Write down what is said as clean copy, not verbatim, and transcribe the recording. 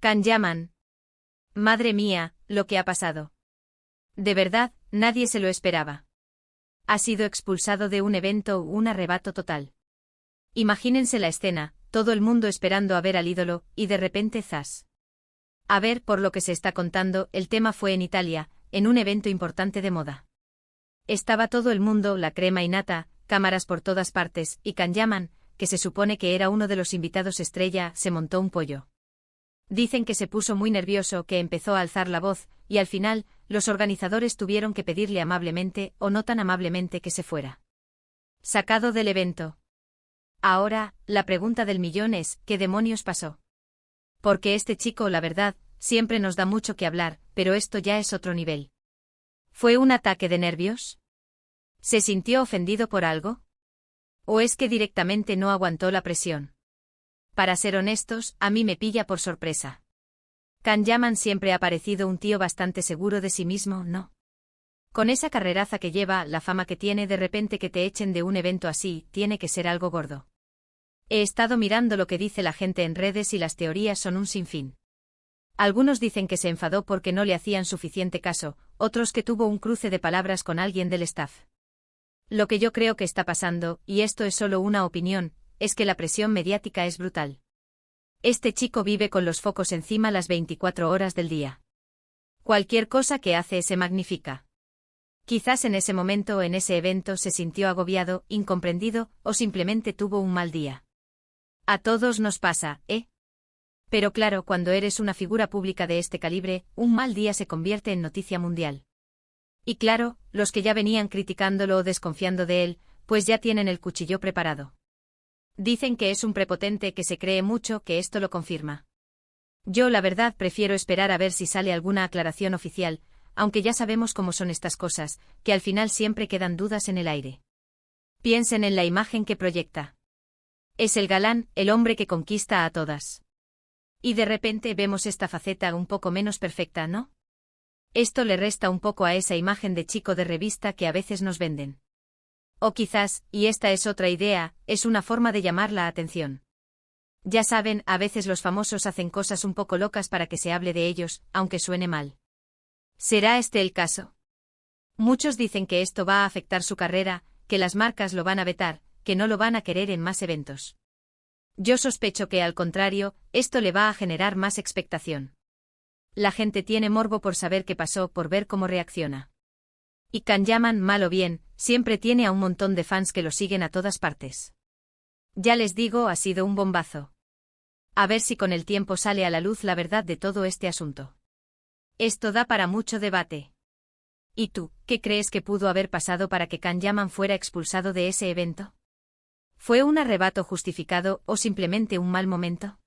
Can Yaman. Madre mía, lo que ha pasado. De verdad, nadie se lo esperaba. Ha sido expulsado de un evento, un arrebato total. Imagínense la escena, todo el mundo esperando a ver al ídolo, y de repente zas. A ver, por lo que se está contando, el tema fue en Italia, en un evento importante de moda. Estaba todo el mundo, la crema y nata, cámaras por todas partes, y Can Yaman, que se supone que era uno de los invitados estrella, se montó un pollo. Dicen que se puso muy nervioso, que empezó a alzar la voz, y al final, los organizadores tuvieron que pedirle amablemente, o no tan amablemente, que se fuera. Sacado del evento. Ahora, la pregunta del millón es, ¿qué demonios pasó? Porque este chico, la verdad, siempre nos da mucho que hablar, pero esto ya es otro nivel. ¿Fue un ataque de nervios? ¿Se sintió ofendido por algo? ¿O es que directamente no aguantó la presión? Para ser honestos, a mí me pilla por sorpresa. Can Yaman siempre ha parecido un tío bastante seguro de sí mismo, ¿no? Con esa carreraza que lleva, la fama que tiene, de repente que te echen de un evento así, tiene que ser algo gordo. He estado mirando lo que dice la gente en redes y las teorías son un sinfín. Algunos dicen que se enfadó porque no le hacían suficiente caso, otros que tuvo un cruce de palabras con alguien del staff. Lo que yo creo que está pasando, y esto es solo una opinión, es que la presión mediática es brutal. Este chico vive con los focos encima las 24 horas del día. Cualquier cosa que hace se magnifica. Quizás en ese momento, en ese evento, se sintió agobiado, incomprendido, o simplemente tuvo un mal día. A todos nos pasa, ¿eh? Pero claro, cuando eres una figura pública de este calibre, un mal día se convierte en noticia mundial. Y claro, los que ya venían criticándolo o desconfiando de él, pues ya tienen el cuchillo preparado. Dicen que es un prepotente, que se cree mucho, que esto lo confirma. Yo la verdad prefiero esperar a ver si sale alguna aclaración oficial, aunque ya sabemos cómo son estas cosas, que al final siempre quedan dudas en el aire. Piensen en la imagen que proyecta. Es el galán, el hombre que conquista a todas. Y de repente vemos esta faceta un poco menos perfecta, ¿no? Esto le resta un poco a esa imagen de chico de revista que a veces nos venden. O quizás, y esta es otra idea, es una forma de llamar la atención. Ya saben, a veces los famosos hacen cosas un poco locas para que se hable de ellos, aunque suene mal. ¿Será este el caso? Muchos dicen que esto va a afectar su carrera, que las marcas lo van a vetar, que no lo van a querer en más eventos. Yo sospecho que, al contrario, esto le va a generar más expectación. La gente tiene morbo por saber qué pasó, por ver cómo reacciona. Y Can Yaman, mal o bien, siempre tiene a un montón de fans que lo siguen a todas partes. Ya les digo, ha sido un bombazo. A ver si con el tiempo sale a la luz la verdad de todo este asunto. Esto da para mucho debate. ¿Y tú, qué crees que pudo haber pasado para que Can Yaman fuera expulsado de ese evento? ¿Fue un arrebato justificado o simplemente un mal momento?